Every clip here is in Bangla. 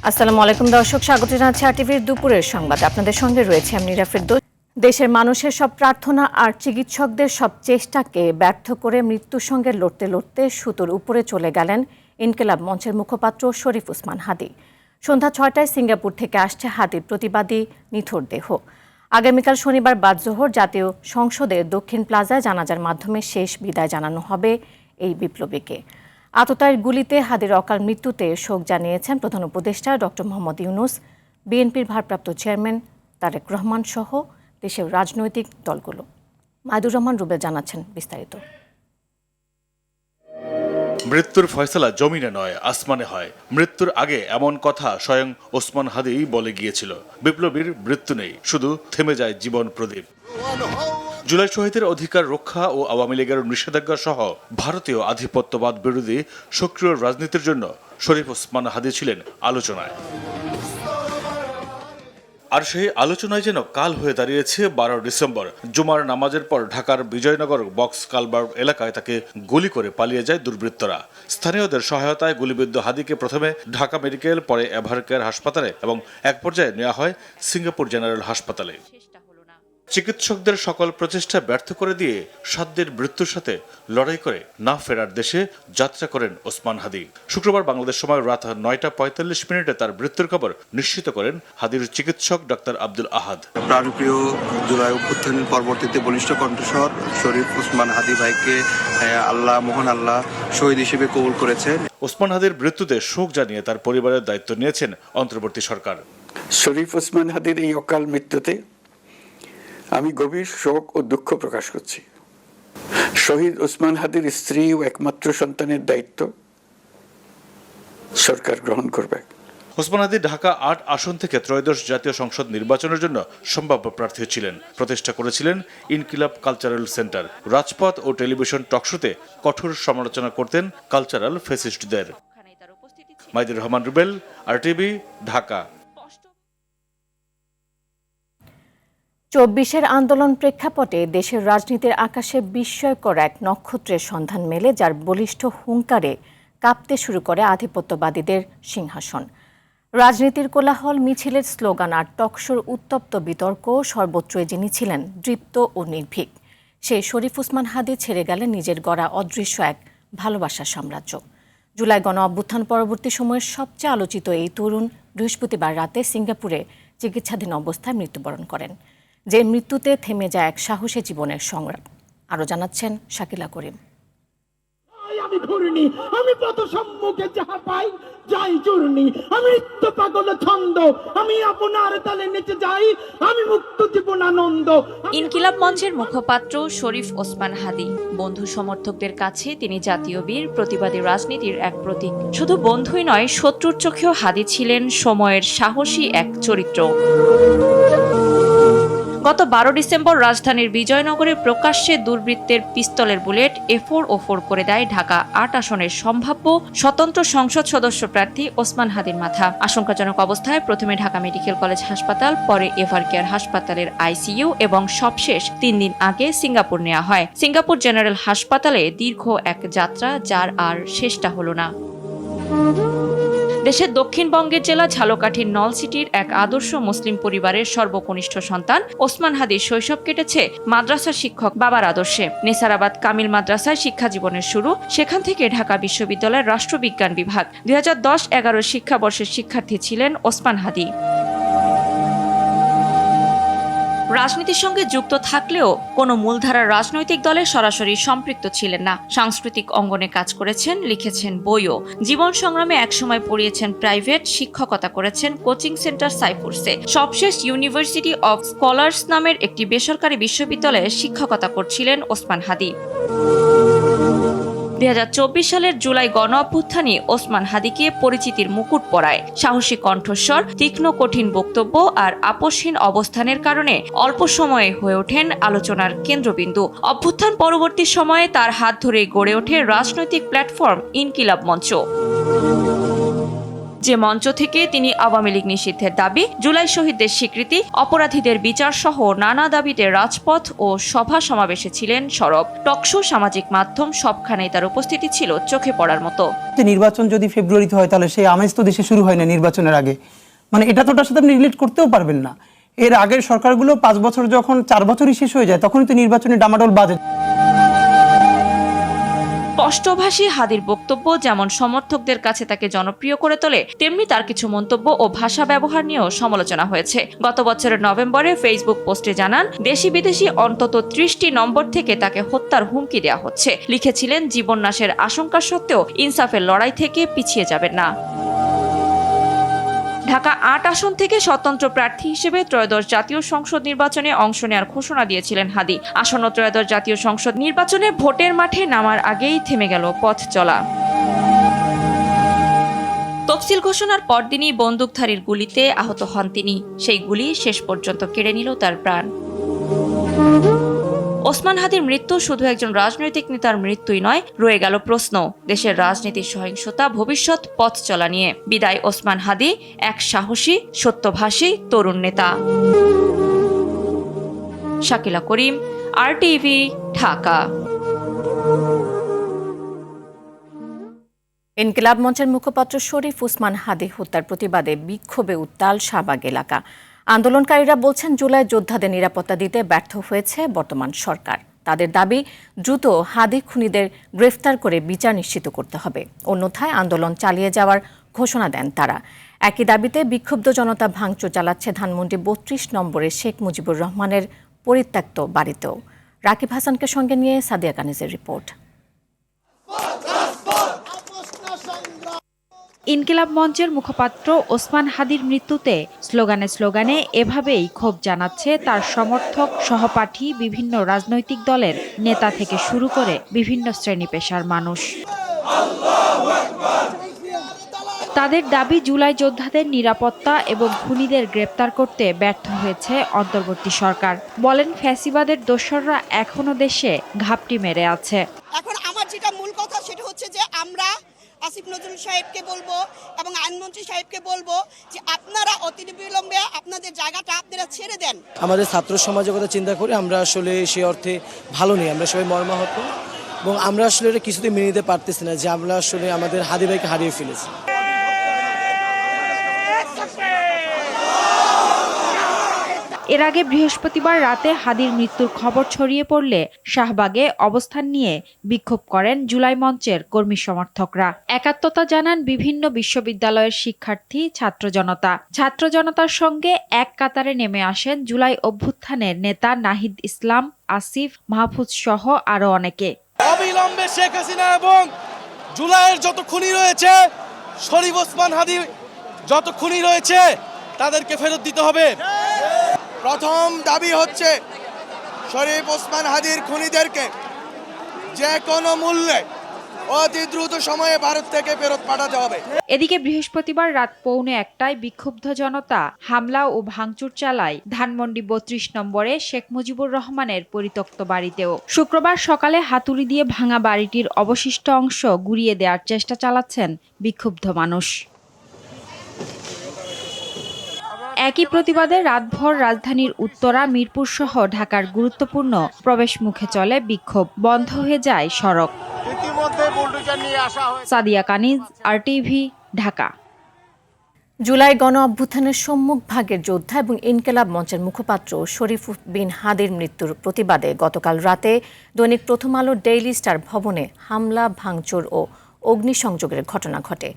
আসসালামু আলাইকুম দর্শক, স্বাগত জানাচ্ছি আরটিভির দুপুরের সংবাদ। আপনাদের সঙ্গে রয়েছে আমি নীরা ফেরদৌস। দেশের মানুষের সব প্রার্থনা আর চিকিৎসকদের সব চেষ্টাকে ব্যর্থ করে মৃত্যুর সঙ্গে লড়তে লড়তে সুতোর উপরে চলে গেলেন ইনকিলাব মঞ্চের মুখপাত্র শরীফ ওসমান হাদী। সন্ধ্যা ৬টায় সিঙ্গাপুর থেকে আসছে হাদীর প্রতিবাদী নিথর দেহ। আগামীকাল শনিবার বাদ জোহর জাতীয় সংসদের দক্ষিণ প্লাজায় জানাজার মাধ্যমে শেষ বিদায় জানানো হবে এই বিপ্লবীকে। আততায়ীর গুলিতে হাদীর অকাল মৃত্যুতে শোক জানিয়েছেন প্রধান উপদেষ্টা ডক্টর মোহাম্মদ ইউনূস, বিএনপির ভারপ্রাপ্ত চেয়ারম্যান তারেক রহমান সহ দেশের রাজনৈতিক দলগুলো। মাইদুর রহমান রুবেল জানাচ্ছেন বিস্তারিত। মৃত্যুর ফয়সালা জমিনে নয়, আসমানে হয়। মৃত্যুর আগে এমন কথা স্বয়ং ওসমান হাদী বলে গিয়েছিল, বিপ্লবীর মৃত্যু নেই, শুধু থেমে যায় জীবন প্রদীপ। জুলাই শহীদের অধিকার রক্ষা ও আওয়ামী লীগের নিষেধাজ্ঞা সহ ভারতীয় আধিপত্যবাদ বিরোধী সক্রিয় রাজনীতির জন্য শরীফ ওসমান হাদী ছিলেন আলোচনায়। আর সেই আলোচনায় যেন কাল হয়ে দাঁড়িয়েছে 12 ডিসেম্বর। জুমার নামাজের পর ঢাকার বিজয়নগর বক্স কালভার্ট এলাকায় তাকে গুলি করে পালিয়ে যায় দুর্বৃত্তরা। স্থানীয়দের সহায়তায় গুলিবিদ্ধ হাদীকে প্রথমে ঢাকা মেডিকেল, পরে এভারকেয়ার হাসপাতালে এবং এক পর্যায়ে নেওয়া হয় সিঙ্গাপুর জেনারেল হাসপাতালে। চিকিৎসকদের সকল প্রচেষ্টা ব্যর্থ করে দিয়ে সাধ্যের মৃত্যুর সাথে লড়াই করে না ফেরার দেশে যাত্রা করেন ওসমান হাদী। শুক্রবার বাংলাদেশ সময় রাত 9টা 45 তার মৃত্যুর খবর নিশ্চিত করেন হাদীর চিকিৎসক ডাক্তার আব্দুল আহাদ। প্রাণপ্রিয় জুলাই অভ্যুত্থানের পরবর্তীতে বলিষ্ঠ কণ্ঠস্বর শরীফ ওসমান হাদী ভাইকে মহান আল্লাহ শহীদ হিসেবে কবুল করেছেন। ওসমান হাদীর মৃত্যুতে শোক জানিয়ে তার পরিবারের দায়িত্ব নিয়েছেন অন্তর্বর্তী সরকার। শরীফ ওসমান হাদীর এই অকাল মৃত্যুতে আমি গভীর শোক ও দুঃখ প্রকাশ করছি। শহীদ ওসমান হাদীর স্ত্রী ও একমাত্র সন্তানের দায়িত্ব সরকার গ্রহণ করবে। ওসমান হাদী ঢাকা ৮ আসন থেকে ত্রয়োদশ জাতীয় সংসদ নির্বাচনের জন্য সম্ভাব্য প্রার্থী ছিলেন। প্রতিষ্ঠা করেছিলেন ইনকিলাব কালচারাল সেন্টার। রাজপথ ও টেলিভিশন টকশোতে কঠোর সমালোচনা করতেন কালচারাল ফেসিস্টদের। মাইদুর রহমান রুবেল, আরটিভি, ঢাকা। ২৪-এর আন্দোলন প্রেক্ষাপটে দেশের রাজনীতির আকাশে বিস্ময়কর এক নক্ষত্রের সন্ধান মেলে, যার বলিষ্ঠ হুঙ্কারে কাঁপতে শুরু করে আধিপত্যবাদীদের সিংহাসন। রাজনীতির কোলাহল, মিছিলের স্লোগান আর টকশোর উত্তপ্ত বিতর্ক সর্বত্রই যিনি ছিলেন দৃপ্ত ও নির্ভীক, সেই শরীফ ওসমান হাদী ছেড়ে গেলেন নিজের গড়া অদৃশ্য এক ভালোবাসার সাম্রাজ্য। জুলাই গণ অভ্যুত্থান পরবর্তী সময়ের সবচেয়ে আলোচিত এই তরুণ বৃহস্পতিবার রাতে সিঙ্গাপুরে চিকিৎসাধীন অবস্থায় মৃত্যুবরণ করেন, যে মৃত্যুতে থেমে যায় এক সাহসী জীবনের সংগ্রাম। আরো জানাচ্ছেন শাকিলা করিম। আমি ঘূর্ণি, আমি পথ সম্মুখে যাহা পাই যাই চূর্ণি, আমি নিত্য পাগল ছন্দ, আমি আপনার তালে নেচে যাই, আমি মুক্ত জীবন আনন্দ। ইনকিলাব মঞ্চের মুখপাত্র শরীফ ওসমান হাদী। বন্ধু সমর্থকদের কাছে তিনি জাতীয় বীর, প্রতিবাদী রাজনীতির এক প্রতীক। শুধু বন্ধুই নয়, শত্রুর চোখেও হাদী ছিলেন সময়ের সাহসী এক চরিত্র। গত 12 ডিসেম্বর রাজধানীর বিজয়নগরে প্রকাশ্যে দুর্বৃত্তের পিস্তলের বুলেট A4 করে দেয় ঢাকা ৮ আসনের সম্ভাব্য স্বতন্ত্র সংসদ সদস্য প্রার্থী ওসমান হাদীর মাথা। আশঙ্কাজনক অবস্থায় প্রথমে ঢাকা মেডিকেল কলেজ হাসপাতাল, পরে এভারকেয়ার হাসপাতালের ICU এবং সবশেষ 3 দিন আগে সিঙ্গাপুর নেওয়া হয়। সিঙ্গাপুর জেনারেল হাসপাতালে দীর্ঘ এক যাত্রা, যার আর শেষটা হলো না। দেশের দক্ষিণবঙ্গের জেলা ঝালকাঠির নলসিটির এক আদর্শ মুসলিম পরিবারের সর্বকনিষ্ঠ সন্তান ওসমান হাদীর শৈশব কেটেছে মাদ্রাসার শিক্ষক বাবার আদর্শে। নেসারাবাদ কামিল মাদ্রাসায় শিক্ষা জীবনের শুরু, সেখান থেকে ঢাকা বিশ্ববিদ্যালয়ের রাষ্ট্রবিজ্ঞান বিভাগ। 2010-11 শিক্ষাবর্ষের শিক্ষার্থী ছিলেন ওসমান হাদী। রাজনীতির সঙ্গে যুক্ত থাকলেও কোনো মূলধারার রাজনৈতিক দলে সরাসরি সম্পৃক্ত ছিলেন না। সাংস্কৃতিক অঙ্গনে কাজ করেছেন, লিখেছেন বইও। জীবন সংগ্রামে একসময় পড়িয়েছেন প্রাইভেট, শিক্ষকতা করেছেন কোচিং সেন্টার সাইফুরসে। সবশেষ ইউনিভার্সিটি অব স্কলার্স নামের একটি বেসরকারি বিশ্ববিদ্যালয়ে শিক্ষকতা করছিলেন ওসমান হাদী। 2024 সালের জুলাই গণ অভ্যুত্থানই ওসমান হাদীকে পরিচিতির মুকুট পরায়। সাহসী কণ্ঠস্বর, তীক্ষ্ণ কঠিন বক্তব্য আর আপোষহীন অবস্থানের কারণে অল্প সময়ে হয়ে ওঠেন আলোচনার কেন্দ্রবিন্দু। অভ্যুত্থান পরবর্তী সময়ে তার হাত ধরেই গড়ে ওঠে রাজনৈতিক প্ল্যাটফর্ম ইনকিলাব মঞ্চ। যে মঞ্চ থেকে তিনি আওয়ামী লীগ নিষিদ্ধের দাবি, জুলাই শহীদদের স্বীকৃতি, অপরাধীদের বিচার সহ নানা দাবিতে রাজপথ ও সভা সমাবেশে ছিলেন সরব। টকশো, সামাজিক মাধ্যম সবখানেই তার উপস্থিতি ছিল চোখে পড়ার মতো। নির্বাচন যদি ফেব্রুয়ারিতে হয় তাহলে সেই আমেজ তো দেশে শুরু হয় না নির্বাচনের আগে, মানে এটা তো ওটার সাথে আপনি রিলেট করতেও পারবেন না। এর আগের সরকারগুলো 5 বছর যখন 4 বছরই শেষ হয়ে যায় তখনই তো নির্বাচনে ডামাডোল বাজে। স্পষ্টভাষী হাদির বক্তব্য যেমন সমর্থকদের কাছে তাকে জনপ্রিয় করে তোলে, তেমনি তার কিছু মন্তব্য ও ভাষা ব্যবহার নিয়েও সমালোচনা হয়েছে। গত বছরের নভেম্বরে ফেসবুক পোস্টে জানান, দেশি বিদেশি অন্তত 30টি নম্বর থেকে তাকে হত্যার হুমকি দেওয়া হচ্ছে। লিখেছিলেন, জীবন নাশের আশঙ্কা সত্ত্বেও ইনসাফের লড়াই থেকে পিছিয়ে যাবেন না। ঢাকা 8 আসন থেকে স্বতন্ত্র প্রার্থী হিসেবে ত্রয়োদশ জাতীয় সংসদ নির্বাচনে অংশ নেওয়ার ঘোষণা দিয়েছিলেন হাদি। আসন্ন ত্রয়োদশ জাতীয় সংসদ নির্বাচনে ভোটের মাঠে নামার আগেই থেমে গেল পথ চলা। তফসিল ঘোষণার পরদিনই বন্দুকধারীর গুলিতে আহত হন তিনি। সেই গুলি শেষ পর্যন্ত কেড়ে নিল তার প্রাণ। ওসমান হাদির মৃত্যু শুধু একজন রাজনৈতিক নেতার মৃত্যুই নয়, রয়ে গেল প্রশ্ন দেশের রাজনীতির সহিংসতা, ভবিষ্যৎ পথ চলা নিয়ে। বিদায় ওসমান হাদি, এক সাহসী, সত্যভাষী তরুণ নেতা। শাকিলা করিম, RTV, ঢাকা। ইনকিলাব মঞ্চের মুখপাত্র শরীফ ওসমান হাদি হত্যার প্রতিবাদে বিক্ষোভে উত্তাল শাহবাগ এলাকা। আন্দোলনকারীরা বলছেন, জুলাই যোদ্ধাদের নিরাপত্তা দিতে ব্যর্থ হয়েছে বর্তমান সরকার। তাদের দাবি, দ্রুত হাদি খুনিদের গ্রেফতার করে বিচার নিশ্চিত করতে হবে, অন্যথায় আন্দোলন চালিয়ে যাওয়ার ঘোষণা দেন তারা। একই দাবিতে বিক্ষুব্ধ জনতা ভাঙচুর চালাচ্ছে ধানমন্ডি 32 নম্বরের শেখ মুজিবুর রহমানের পরিত্যক্ত বাড়িতেও। রাকিব হাসানকে সঙ্গে নিয়ে সাদিয়া কানিজের রিপোর্ট। ইনকিলাব মঞ্চের মুখপাত্র ওসমান হাদির মৃত্যুতে স্লোগানে স্লোগানে এভাবেই ক্ষোভ জানাচ্ছে তার সমর্থক, সহপাঠী, বিভিন্ন রাজনৈতিক দলের নেতা থেকে শুরু করে বিভিন্ন শ্রেণী পেশার মানুষ। তাদের দাবি, জুলাই যোদ্ধাদের নিরাপত্তা এবং খুনিদের গ্রেপ্তার করতে ব্যর্থ হয়েছে অন্তর্বর্তী সরকার। বলেন, ফ্যাসিবাদের দোসররা এখনো দেশে ঘাপটি মেরে আছে। এখন আমার যেটা মূল কথা সেটা হচ্ছে যে আমরা আসিফ নজরুল সাহেবকে বলবো এবং আইনমন্ত্রী সাহেবকে বলবো যে আপনারা অতিবিলম্বে আপনাদের জায়গাটা আপনারা ছেড়ে দেন। আমাদের ছাত্র সমাজের কথা চিন্তা করে আমরা আসলে সেই অর্থে ভালো নেই, আমরা সবাই মর্মাহত এবং আমরা আসলে এটা কিছুতেই মেনে নিতে পারতেছি না যে আমরা আসলে আমাদের হাদি ভাইকে হারিয়ে ফেলেছি। এর আগে বৃহস্পতিবার রাতে হাদির মৃত্যুর খবর ছড়িয়ে পড়লে শাহবাগে অবস্থান নিয়ে বিক্ষোভ করেন জুলাই মঞ্চের কর্মী সমর্থকরা। একাত্মতা জানান বিভিন্ন বিশ্ববিদ্যালয়ের শিক্ষার্থী, ছাত্র জনতা। ছাত্র জনতার সঙ্গে এক কাতারে নেমে আসেন জুলাই অভ্যুত্থানের নেতা নাহিদ ইসলাম, আসিফ, মাহফুজ সহ আরো অনেকে। অবিলম্বে শেখ হাসিনা এবং জুলাইয়ের যত খুনি রয়েছে, শরীফ ওসমান হাদি যত খুনি রয়েছে তাদেরকে ফেরত দিতে হবে। প্রথম দাবি হচ্ছে শরীফ ওসমান হাদির খুনিদেরকে যে কোনো মূল্যে অতি দ্রুত সময়ে ভারত থেকে ফেরত পাঠাতে হবে। এদিকে বৃহস্পতিবার রাত 1:45 বিক্ষুব্ধ জনতা হামলা ও ভাঙচুর চালায় ধানমন্ডি 32 নম্বরে শেখ মুজিবুর রহমানের পরিত্যক্ত বাড়িতেও। শুক্রবার সকালে হাতুড়ি দিয়ে ভাঙা বাড়িটির অবশিষ্ট অংশ গুঁড়িয়ে দেওয়ার চেষ্টা চালাচ্ছেন বিক্ষুব্ধ মানুষ। একই প্রতিবাদে রাতভর রাজধানীর উত্তরা, মিরপুর সহ ঢাকার গুরুত্বপূর্ণ প্রবেশ মুখে চলে বিক্ষোভ। বন্ধ হয়ে যায় সড়ক। সাদিয়া কানিজ, RTV, ঢাকা। জুলাই গণ অভ্যুত্থানের সম্মুখ ভাগের যোদ্ধা এবং ইনকিলাব মঞ্চের মুখপাত্র শরীফ বিন হাদির মৃত্যুর প্রতিবাদে গতকাল রাতে দৈনিক প্রথম আলো ডেইলি স্টার ভবনে হামলা, ভাঙচুর ও অগ্নিসংযোগের ঘটনা ঘটে।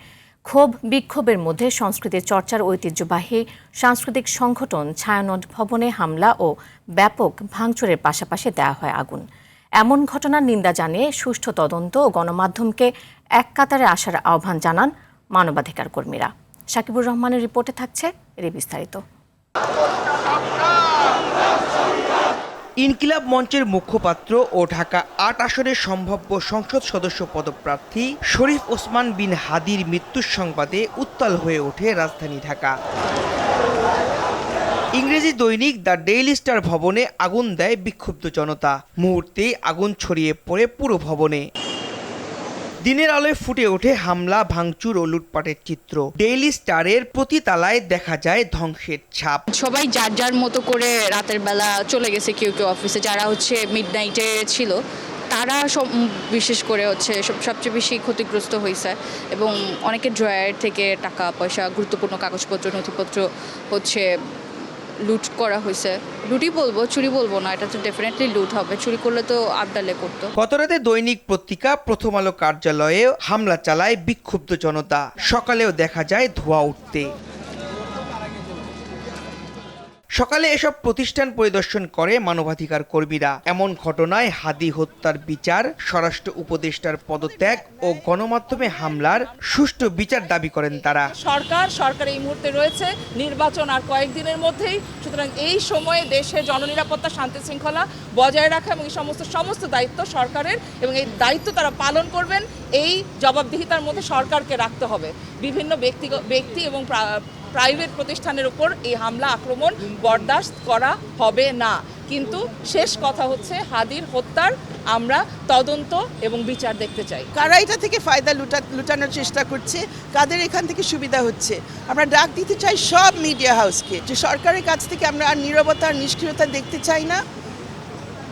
ক্ষোভ বিক্ষোভের মধ্যে সংস্কৃতির চর্চার ঐতিহ্যবাহী সাংস্কৃতিক সংগঠন ছায়ানট ভবনে হামলা ও ব্যাপক ভাঙচুরের পাশাপাশি দেওয়া হয় আগুন। এমন ঘটনার নিন্দা জানিয়ে সুষ্ঠু তদন্ত ও গণমাধ্যমকে এক কাতারে আসার আহ্বান জানান মানবাধিকার কর্মীরা। শাকিবুর রহমানের রিপোর্টে থাকছে এর বিস্তারিত। ইনকিলাব মঞ্চের মুখপাত্র ও ঢাকা 8 আসনের সম্ভাব্য সংসদ সদস্য পদপ্রার্থী শরীফ ওসমান বিন হাদির মৃত্যুর সংবাদে উত্তাল হয়ে ওঠে রাজধানী ঢাকা। ইংরেজি দৈনিক দ্য ডেইলি স্টার ভবনে আগুন দেয় বিক্ষুব্ধ জনতা। মুহূর্তেই আগুন ছড়িয়ে পড়ে পুরো ভবনে। দিনের আলোয় ফুটে ওঠে হামলা, ভাঙচুর ও লুটপাটের চিত্র। ডেইলি স্টারের প্রতি তালায় দেখা যায় ধ্বংসের ছাপ। সবাই যার যার মতো করে রাতের বেলা চলে গেছে, কেউ কেউ অফিসে, যারা মিডনাইটে ছিল তারা বিশেষ করে সবচেয়ে বেশি ক্ষতিগ্রস্ত হয়েছে এবং অনেকের ড্রয়ার থেকে টাকা পয়সা, গুরুত্বপূর্ণ কাগজপত্র, নথিপত্র লুট করা হয়েছে। লুটই বলবো, চুরি বলবো না, এটা তো ডেফিনেটলি লুট হবে। চুরি করলে তো আবদালে করতো। গতরাতে দৈনিক পত্রিকা প্রথম আলো কার্যালয়ে হামলা চালায় বিক্ষুব্ধ জনতা। সকালেও দেখা যায় ধোঁয়া উঠতে। সকালে এসব প্রতিষ্ঠান পরিদর্শন করে মানবাধিকার কর্মীরা। এমন ঘটনায় হাদি হত্যার বিচার, স্বরাষ্ট্র উপদেষ্টার পদত্যাগ ও গণমাধ্যমে হামলার সুষ্ঠু বিচার দাবি করেন তারা। সরকার এই মুহূর্তে রয়েছে, নির্বাচন আর কয়েকদিনের মধ্যেই। সুতরাং এই সময়ে দেশে জননিরাপত্তা, শান্তি শৃঙ্খলা বজায় রাখা এবং এই সমস্ত দায়িত্ব সরকারের, এবং এই দায়িত্ব তারা পালন করবেন। এই জবাবদিহিতার মধ্যে সরকারকে রাখতে হবে। বিভিন্ন ব্যক্তি এবং প্রাইভেট প্রতিষ্ঠানের উপর এই হামলা আক্রমণ বরদাস্ত করা হবে না। কিন্তু শেষ কথা হচ্ছে, হাদির হত্যার আমরা তদন্ত এবং বিচার দেখতে চাই। কারা এটা থেকে ফায়দা লুটানোর চেষ্টা করছে, কাদের এখান থেকে সুবিধা হচ্ছে, আমরা ডাক দিতে চাই সব মিডিয়া হাউসকে যে সরকারের কাছ থেকে আমরা আর নীরবতা আর নিষ্ক্রিয়তা দেখতে চাই না।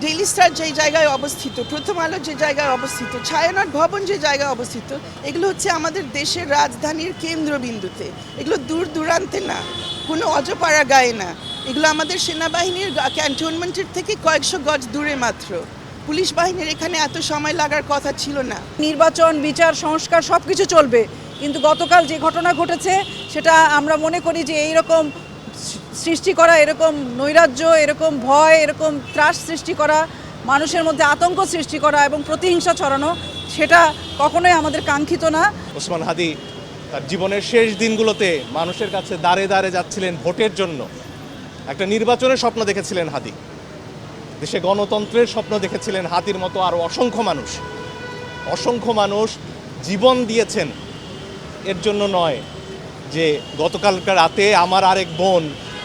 ডেইলি স্টার যে জায়গায় অবস্থিত, প্রথম আলো যে জায়গায় অবস্থিত, ছায়ানট ভবন যে জায়গায় অবস্থিত, এগুলো হচ্ছে আমাদের দেশের রাজধানীর কেন্দ্রবিন্দুতে। এগুলো দূর দূরান্তে না, কোনো অজপাড়া গায়ে না, এগুলো আমাদের সেনাবাহিনীর ক্যান্টনমেন্টের থেকে কয়েকশো গজ দূরে মাত্র। পুলিশ বাহিনীর এখানে এত সময় লাগার কথা ছিল না। নির্বাচন, বিচার, সংস্কার সব কিছু চলবে, কিন্তু গতকাল যে ঘটনা ঘটেছে সেটা আমরা মনে করি যে এইরকম সৃষ্টি করা, এরকম নৈরাজ্য, এরকম ভয়, এরকম ত্রাস সৃষ্টি করা, মানুষের মধ্যে আতঙ্ক সৃষ্টি করা এবং প্রতিহিংসা ছড়ানো, সেটা কখনোই আমাদের কাঙ্ক্ষিত না। ওসমান হাদি তার জীবনের শেষ দিনগুলোতে মানুষের কাছে দাঁড়ে দাঁড়ে যাচ্ছিলেন ভোটের জন্য। একটা নির্বাচনের স্বপ্ন দেখেছিলেন হাদি, দেশে গণতন্ত্রের স্বপ্ন দেখেছিলেন হাদির মতো আরও অসংখ্য মানুষ জীবন দিয়েছেন এর জন্য নয় যে গতকালকার রাতে আমার আরেক বোন,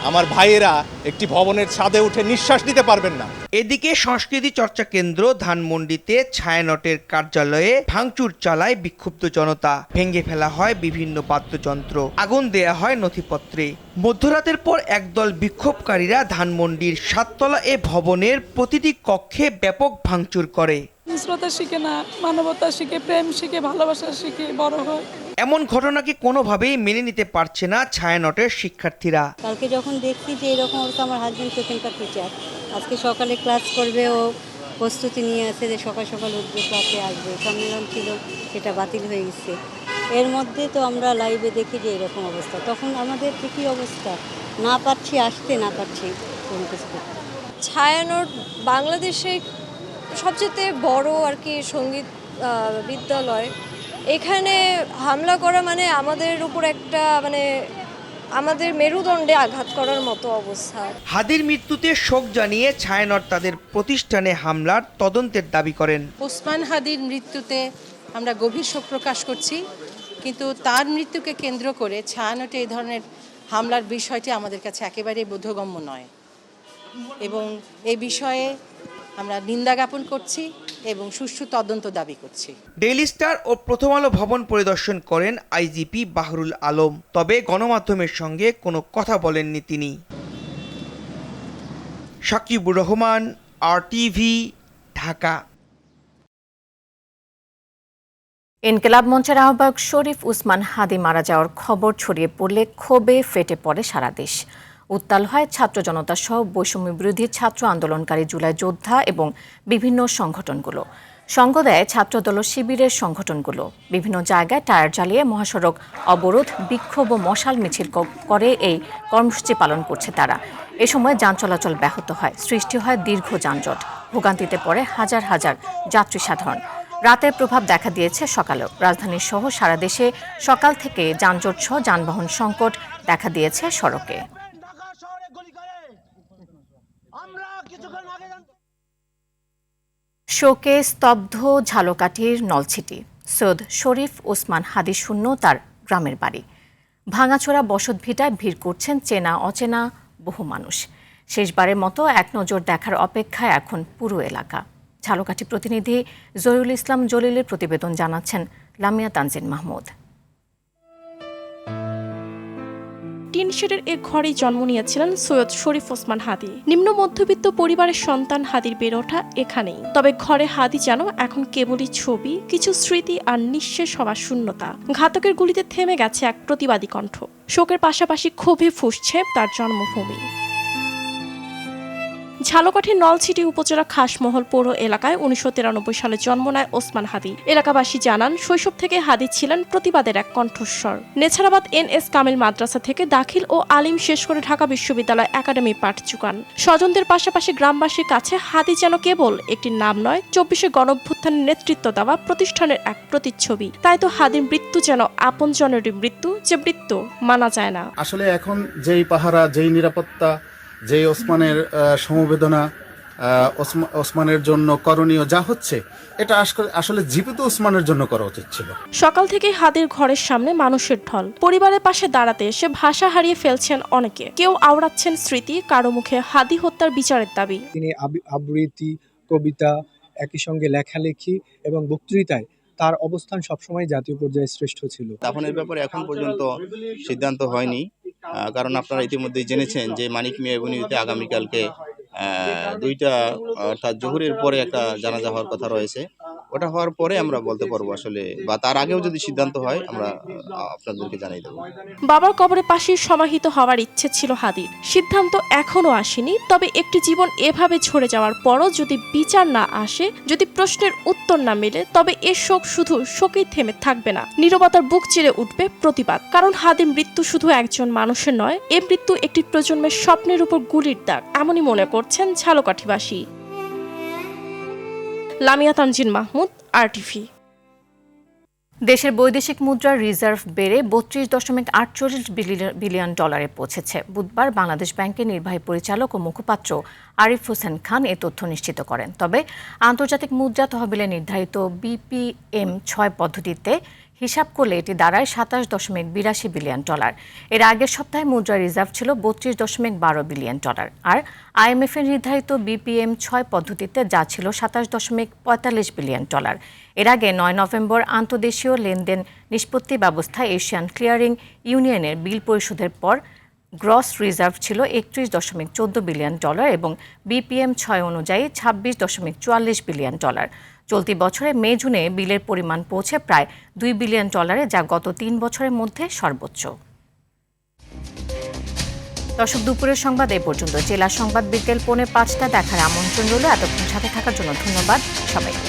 আমার ভাইয়েরা একটি ভবনের ছাদে উঠে নিঃশ্বাস নিতে পারবেন না। এদিকে সংস্কৃতি চর্চা কেন্দ্র ধানমন্ডিতে ছায়ানটের কার্যালয়ে ভাঙচুর চালায় বিক্ষুব্ধ জনতা। ভেঙে ফেলা হয় বিভিন্ন বাদ্যযন্ত্র, আগুন দেয়া হয় নথিপত্রে। মধ্যরাতের পর একদল বিক্ষোভকারীরা ধানমন্ডির 7 তলা এ ভবনের প্রতিটি কক্ষে ব্যাপক ভাঙচুর করে। শ্রদ্ধা শিখে না, মানবতা শিখে, প্রেম শিখে, ভালোবাসা শিখে বড় হয়। এমন ঘটনাকে কোনোভাবেই মেনে নিতে পারছে না ছায়ানটের শিক্ষার্থীরা। কালকে যখন দেখছি যে এরকম অবস্থা, আমার হাজবেন্ড সেখানকার টিচার, আজকে সকালে ক্লাস করবে, ও প্রস্তুতি নিয়ে আছে যে সকাল সকাল উঠবে, ক্লাসে আসবে, সম্মেলন ছিল সেটা বাতিল হয়ে গেছে। এর মধ্যে তো আমরা লাইভে দেখি যে এরকম অবস্থা, তখন আমাদের ঠিকই অবস্থা, না পারছি আসতে, না পারছি কোনো কিছু করতে। ছায়ানট বাংলাদেশে সবচেয়ে বড় আর কি সঙ্গীত বিদ্যালয়। এখানে হামলা করা মানে আমাদের উপর একটা আমাদের মেরুদণ্ডে আঘাত করার মতো অবস্থা। হাদির মৃত্যুতে শোক জানিয়ে ছায়ানট তাদের প্রতিষ্ঠানে হামলার তদন্তের দাবি করেন। ওসমান হাদির মৃত্যুতে আমরা গভীর শোক প্রকাশ করছি, কিন্তু তার মৃত্যুকে কেন্দ্র করে ছায়ানটে এই ধরনের হামলার বিষয়টি আমাদের কাছে একেবারেই বোধগম্য নয় এবং এই বিষয়ে আমরা নিন্দা জ্ঞাপন করছি এবং সুষ্ঠু তদন্ত দাবি করছি। ডেইলি স্টার ও প্রথম আলো ভবন পরিদর্শন করেন আইজিপি বাহরুল আলম, তবে গণমাধ্যমের সঙ্গে কোনো কথা বলেননি তিনি। সাকিবুর রহমান, RTV, ঢাকা। ইনকিলাব মঞ্চের আহ্বায়ক শরীফ উসমান হাদি মারা যাওয়ার খবর ছড়িয়ে পড়লে ক্ষোভে ফেটে পড়ে সারা দেশ। উত্তাল হয় ছাত্র জনতা সহ বৈষম্য বিরোধী ছাত্র আন্দোলনকারী জুলাই যোদ্ধা এবং বিভিন্ন সংগঠনগুলো। সঙ্গ দেয় ছাত্রদল শিবিরের সংগঠনগুলো। বিভিন্ন জায়গায় টায়ার জ্বালিয়ে মহাসড়ক অবরোধ, বিক্ষোভ ও মশাল মিছিল করে এই কর্মসূচি পালন করছে তারা। এ সময় যান চলাচল ব্যাহত হয়, সৃষ্টি হয় দীর্ঘ যানজট, ভোগান্তিতে পড়ে হাজার হাজার যাত্রী সাধারণ। রাতের প্রভাব দেখা দিয়েছে সকালেও। রাজধানী সহ সারা দেশে সকাল থেকে যানজট সহ যানবাহন সংকট দেখা দিয়েছে সড়কে। শোকে স্তব্ধ ঝালকাঠির নলছিটি। সৈয়দ শরীফ ওসমান হাদি শূন্য তার গ্রামের বাড়ি। ভাঙাচোরা বসতভিটায় ভিড় করছেন চেনা অচেনা বহু মানুষ। শেষবারের মতো এক নজর দেখার অপেক্ষায় এখন পুরো এলাকা। ঝালকাঠি প্রতিনিধি জহিরুল ইসলাম জলিলের প্রতিবেদন জানাচ্ছেন লামিয়া তানজিন মাহমুদ। টিনশেডের এক ঘরেই জন্ম নিয়েছিলেন সৈয়দ শরীফ ওসমান হাদি। নিম্ন মধ্যবিত্ত পরিবারের সন্তান হাদির বেড়ে ওঠা এখানেই। তবে ঘরে হাদি যেন এখন কেবলই ছবি, কিছু স্মৃতি আর নিঃশেষ হওয়ার শূন্যতা। ঘাতকের গুলিতে থেমে গেছে এক প্রতিবাদী কণ্ঠ। শোকের পাশাপাশি ক্ষোভে ফুঁসছে তার জন্মভূমি। ঝালকাঠির নলছিটি উপজেলা খাসমহল পৌর এলাকায় 1993 সালে জন্ম নেয় ওসমান হাদি। এলাকাবাসী জানান, শৈশব থেকে হাদি ছিলেন প্রতিবাদের এক কণ্ঠস্বর। নেছারাবাদ NS কামিল মাদ্রাসা থেকে দাখিল ও আলিম শেষ করে ঢাকা বিশ্ববিদ্যালয় একাডেমি পাঠ চুকান। স্বজনদের পাশাপাশি গ্রামবাসীর কাছে হাদি যেন কেবল একটি নাম নয়, 24শে গণঅভ্যুত্থানের নেতৃত্ব দেওয়া প্রতিষ্ঠানের এক প্রতিচ্ছবি। তাই তো হাদির মৃত্যু যেন আপনজনেরই মৃত্যু, যে মৃত্যু মানা যায় না। আসলে এখন যেই পাহারা, যেই নিরাপত্তা, যেই ওসমানের সমবেদনা, ওসমানের জন্য করণীয় যা হচ্ছে, এটা আসলে জীবিত ওসমানের জন্য করা উচিত ছিল। সকাল থেকে হাদির ঘরের সামনে মানুষের ঢল। পরিবারের পাশে দাঁড়াতে এসে ভাষা হারিয়ে ফেলছেন অনেকে। কেউ আওড়াচ্ছেন স্মৃতি, কারো মুখে হাদি হত্যার বিচারের দাবি। তিনি আবৃত্তি, কবিতা, একই সঙ্গে লেখালেখি এবং বক্তৃতায় তার অবস্থান সবসময় জাতীয় পর্যায়ে শ্রেষ্ঠ ছিল। দাফনের ব্যাপারে এখন পর্যন্ত সিদ্ধান্ত হয়নি, কারণ আপনারা ইতিমধ্যেই জেনেছেন যে মানিক মিয়া এভিনিউতে আগামীকালকে দুইটা অর্থাৎ জোহরের পরে একটা জানাজা হওয়ার কথা রয়েছে। ওটা হওয়ার পরে আমরা বলতে পারবো আসলে, বা তার আগেও যদি সিদ্ধান্ত হয় আমরা আপনাদেরকে জানিয়ে দেবো। বাবার কবরের পাশে সমাহিত হওয়ার ইচ্ছে ছিল হাদির। সিদ্ধান্ত এখনো আসেনি। তবে একটি জীবন এভাবে ঝরে যাওয়ার পরও যদি বিচার না আসে, যদি প্রশ্নের উত্তর না মেলে, তবে এ শোক শুধু শোকেই থেমে থাকবে না। নীরবতার বুক চিরে উঠবে প্রতিবাদ। কারণ হাদির মৃত্যু শুধু একজন মানুষের নয়, এ মৃত্যু একটি প্রজন্মের স্বপ্নের উপর গুলির দাগ, এমনই মনে করছেন ঝালকাঠিবাসী। লামিয়া তানজিন মাহমুদ, RTV। দেশের বৈদেশিক মুদ্রার রিজার্ভ বেড়ে 32.48 বিলিয়ন ডলারে পৌঁছেছে। বুধবার বাংলাদেশ ব্যাংকের নির্বাহী পরিচালক ও মুখপাত্র আরিফ হোসেন খান এ তথ্য নিশ্চিত করেন। তবে আন্তর্জাতিক মুদ্রা তহবিলে নির্ধারিত BPM-6 পদ্ধতিতে হিসাব করলে এটি দাঁড়ায় 27.82 বিলিয়ন ডলার। এর আগের সপ্তাহে মুদ্রা রিজার্ভ ছিল 32.12 বিলিয়ন ডলার। আর IMF এর নির্ধারিত BPM-6 পদ্ধতিতে যা ছিল 27.45 বিলিয়ন ডলার। এর আগে 9 নভেম্বর আন্তর্দেশীয় লেনদেন নিষ্পত্তি ব্যবস্থা এশিয়ান ক্লিয়ারিং ইউনিয়নের বিল পরিশোধের পর গ্রস রিজার্ভ ছিল 31.14 বিলিয়ন ডলার এবং BPM-6 অনুযায়ী 26.44 বিলিয়ন ডলার। চলতি বছরে মে জুনে বিলের পরিমাণ পৌঁছে প্রায় 2 বিলিয়ন ডলারে, যা গত 3 বছরের মধ্যে সর্বোচ্চ। দর্শক, দুপুরের সংবাদ এই পর্যন্ত। জেলা সংবাদ বিকেল 4:45 দেখার আমন্ত্রণ রইল। এতক্ষণ সাথে থাকার জন্য ধন্যবাদ সবাইকে।